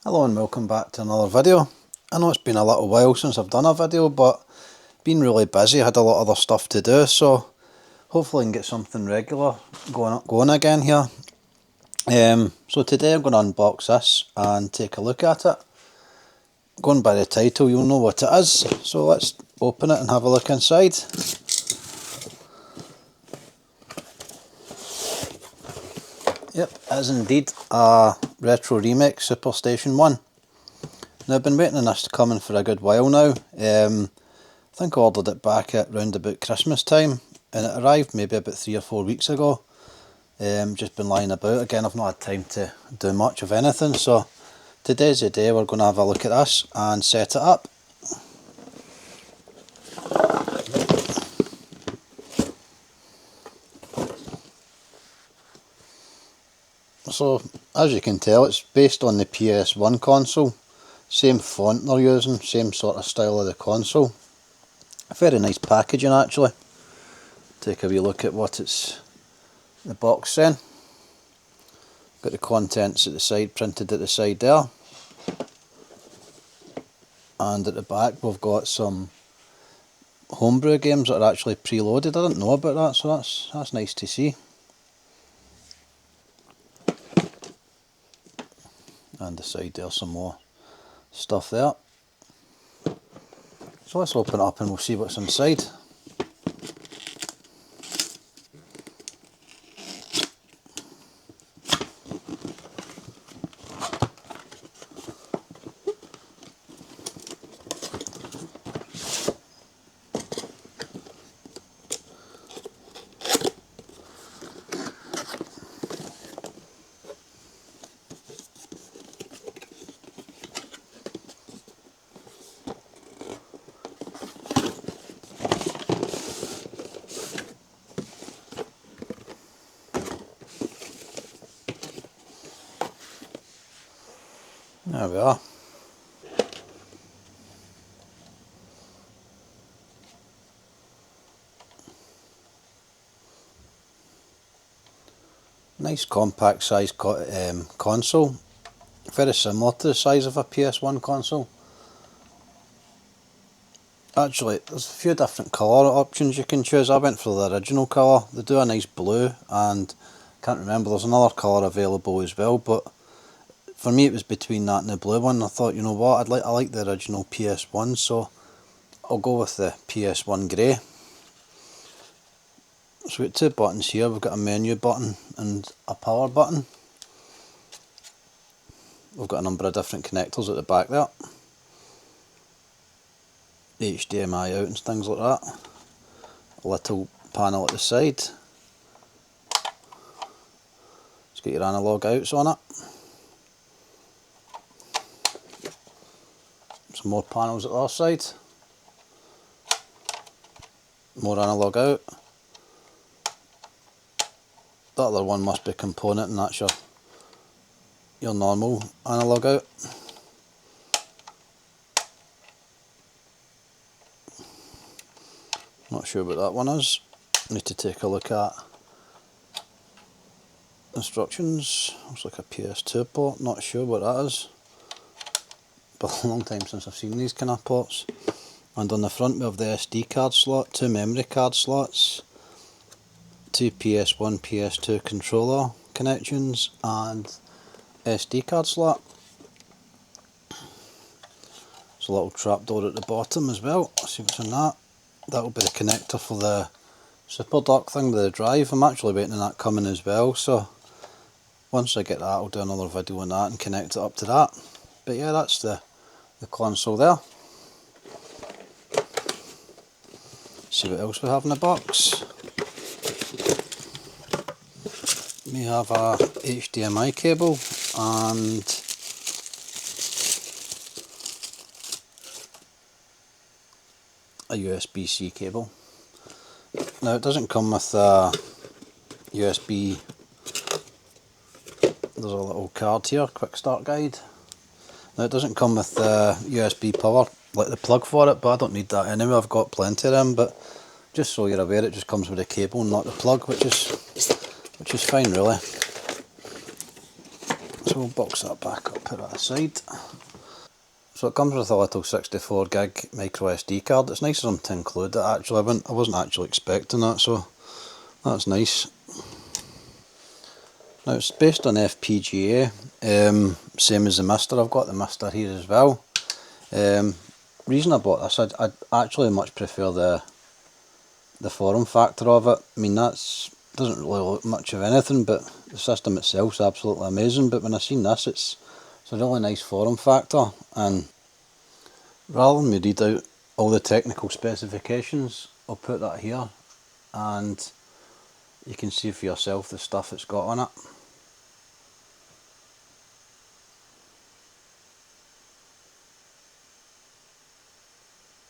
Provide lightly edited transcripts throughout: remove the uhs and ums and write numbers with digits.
Hello and welcome back to another video. I know it's been a little while since I've done a video, but been really busy, had a lot of other stuff to do, so hopefully I can get something regular going again here. So today I'm going to unbox this and take a look at it. Going by the title you'll know what it is, so let's open it and have a look inside. Yep, it is indeed a retro remake SuperStation One. Now I've been waiting on this to come in for a good while now. I think I ordered it back at round about Christmas time, and it arrived maybe about 3 or 4 weeks ago. Just been lying about. Again, I've not had time to do much of anything, so today's the day we're going to have a look at this and set it up. So, as you can tell, it's based on the PS1 console. Same font they're using, same sort of style of the console. Very nice packaging actually. Take a wee look at what it's the box saying. Got the contents at the side, printed at the side there. And at the back we've got some Homebrew games that are actually preloaded. I didn't know about that, so that's nice to see. And the side there's some more stuff there. So let's open it up and we'll see what's inside. There we are. Nice compact size console. Very similar to the size of a PS1 console. Actually, there's a few different colour options you can choose. I went for the original colour. They do a nice blue, and can't remember, there's another colour available as well, but for me it was between that and the blue one. I thought, you know what, I like the original PS1, so I'll go with the PS1 grey. So we've got two buttons here. We've got a menu button and a power button. We've got a number of different connectors at the back there. HDMI out and things like that. A little panel at the side. It's got your analog outs on it. Some more panels at the other side. More analog out. That other one must be component, and that's your normal analog out. Not sure what that one is. Need to take a look at instructions. Looks like a PS2 port. Not sure what that is. Been a long time since I've seen these kind of ports. And on the front we have the SD card slot, two memory card slots, two PS1, PS2 controller connections, and SD card slot. There's a little trapdoor at the bottom as well. Let's see what's in that. That'll be the connector for the super dock thing, the drive. I'm actually waiting on that coming as well, so once I get that I'll do another video on that and connect it up to that. But yeah, that's the console there. See what else we have in the box. We have a HDMI cable and a USB-C cable. Now it doesn't come with a USB. There's a little card here, quick start guide. Now it doesn't come with USB power, like the plug for it, but I don't need that anyway. I've got plenty of them, but just so you're aware, it just comes with a cable, not the plug, which is fine really. So So we'll box that back up, put that aside. So it comes with a little 64 gig micro SD card. It's nice of them to include it actually. I wasn't actually expecting that, so that's nice. Now it's based on FPGA, same as the MiSTer. I've got the MiSTer here as well. Reason I bought this, I actually much prefer the form factor of it. I mean, that's doesn't really look much of anything, but the system itself is absolutely amazing. But when I seen this, it's a really nice form factor, and rather than me read out all the technical specifications, I'll put that here, and you can see for yourself the stuff it's got on it.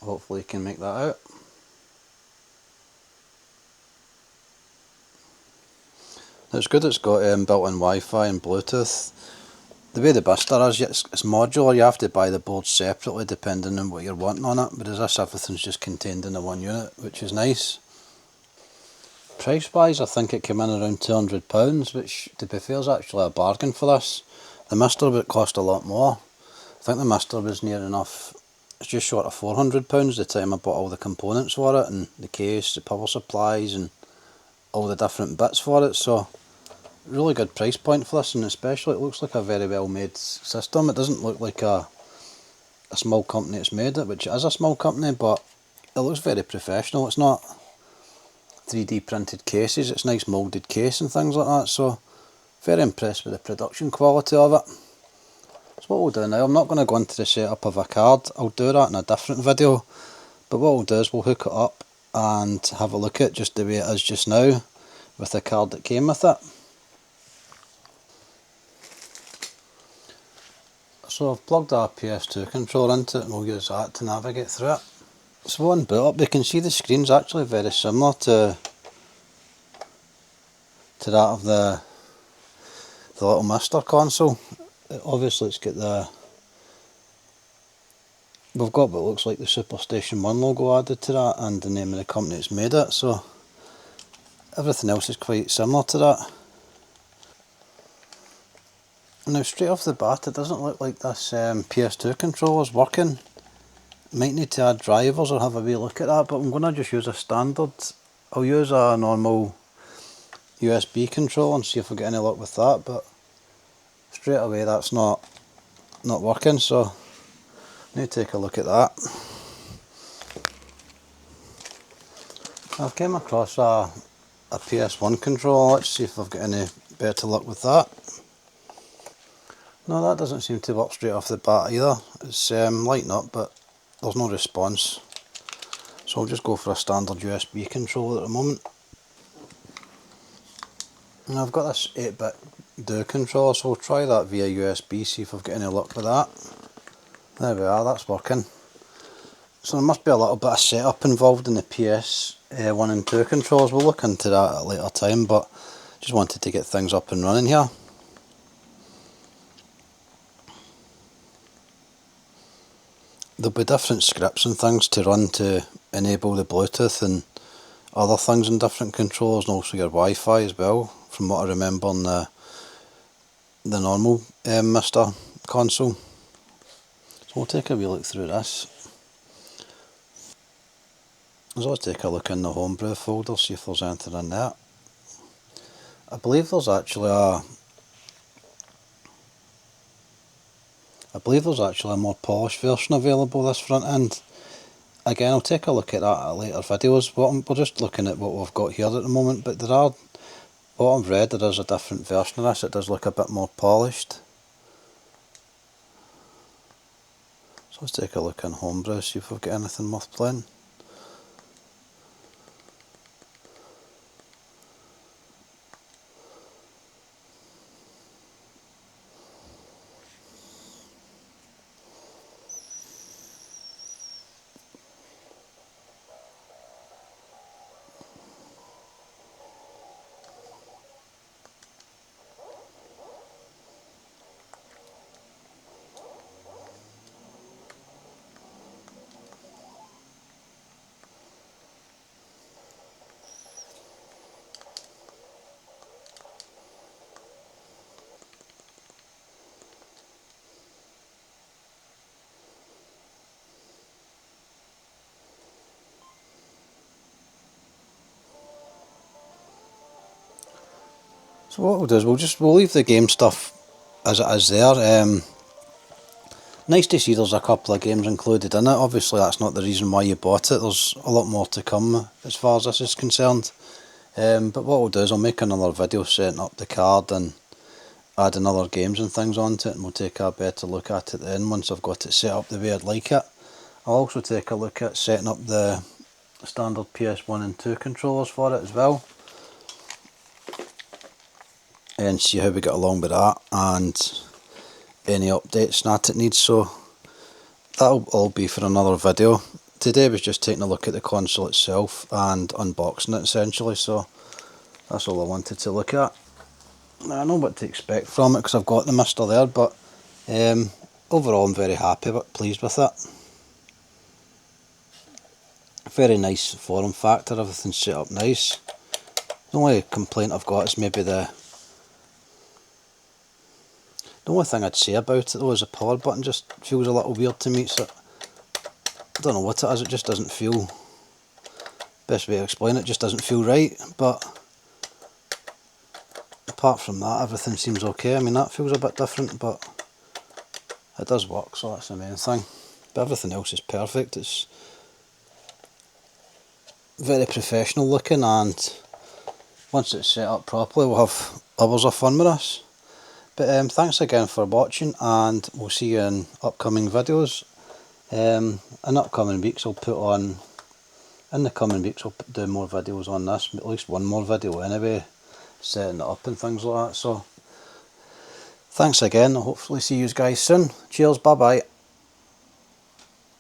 Hopefully you can make that out. It's good it's got built-in Wi-Fi and Bluetooth. The way the MiSTer is, it's modular. You have to buy the boards separately depending on what you're wanting on it, whereas this, everything's just contained in the one unit, which is nice. Price wise, I think it came in around £200, which to be fair is actually a bargain for this. The MiSTer would cost a lot more. I think the MiSTer was near enough, it's just short of £400 the time I bought all the components for it, and the case, the power supplies, and all the different bits for it. So really good price point for this, and especially it looks like a very well made system. It doesn't look like a small company that's made it, which it is a small company, but it looks very professional. It's not 3D printed cases, it's nice moulded case and things like that, so very impressed with the production quality of it. So what we'll do now, I'm not going to go into the setup of a card, I'll do that in a different video, but what we'll do is we'll hook it up and have a look at it just the way it is just now with the card that came with it. So I've plugged our PS2 controller into it and we'll use that to navigate through it. So on boot up, you can see the screen's actually very similar to that of the little MiSTer console. Obviously it's got we've got what looks like the SuperStation One logo added to that and the name of the company that's made it, so everything else is quite similar to that. Now straight off the bat, it doesn't look like this PS2 controller is working. Might need to add drivers or have a wee look at that, but I'm going to just use a standard. I'll use a normal USB controller and see if I get any luck with that, but straight away that's not working, so I need to take a look at that. I've came across a PS1 controller. Let's see if I've got any better luck with that. No, that doesn't seem to work straight off the bat either. It's lighting up, but there's no response. So I'll just go for a standard USB controller at the moment. And I've got this 8-bit Do controller, so we'll try that via USB, see if I've got any luck with that. There we are, that's working. So there must be a little bit of setup involved in the PS1 and 2 controllers. We'll look into that at a later time, but just wanted to get things up and running here. There'll be different scripts and things to run to enable the Bluetooth and other things in different controllers, and also your Wi-Fi as well, from what I remember on the normal MiSTer console. So we'll take a wee look through this. So let's take a look in the Homebrew folder, see if there's anything in there. I believe there's actually a more polished version available, this front end. Again, I'll take a look at that at later videos. We're just looking at what we've got here at the moment, but what I've read, there is a different version of this. It does look a bit more polished. So let's take a look in Homebrew, see if we've got anything worth playing. So what we'll do is we'll leave the game stuff as it is there. Nice to see there's a couple of games included in it. Obviously that's not the reason why you bought it. There's a lot more to come as far as this is concerned. But what we'll do is I'll make another video setting up the card and adding other games and things onto it, and we'll take a better look at it then once I've got it set up the way I'd like it. I'll also take a look at setting up the standard PS1 and 2 controllers for it as well, and see how we get along with that and any updates that it needs. So that'll all be for another video. Today was just taking a look at the console itself and unboxing it essentially, so that's all I wanted to look at. Now I know what to expect from it because I've got the MiSTer there, but overall I'm very happy but pleased with it. Very nice form factor, everything's set up nice. The only complaint I've got is maybe the only thing I'd say about it though is the power button just feels a little weird to me. It's I don't know what it is, it just doesn't feel, best way to explain it, just doesn't feel right. But apart from that everything seems okay. I mean that feels a bit different but it does work, so that's the main thing. But everything else is perfect. It's very professional looking, and once it's set up properly we'll have hours of fun with this. But thanks again for watching, and we'll see you in upcoming videos. In upcoming weeks I'll put on, in the coming weeks I'll do more videos on this, at least one more video anyway, setting it up and things like that. So thanks again, I'll hopefully see you guys soon. Cheers, bye bye.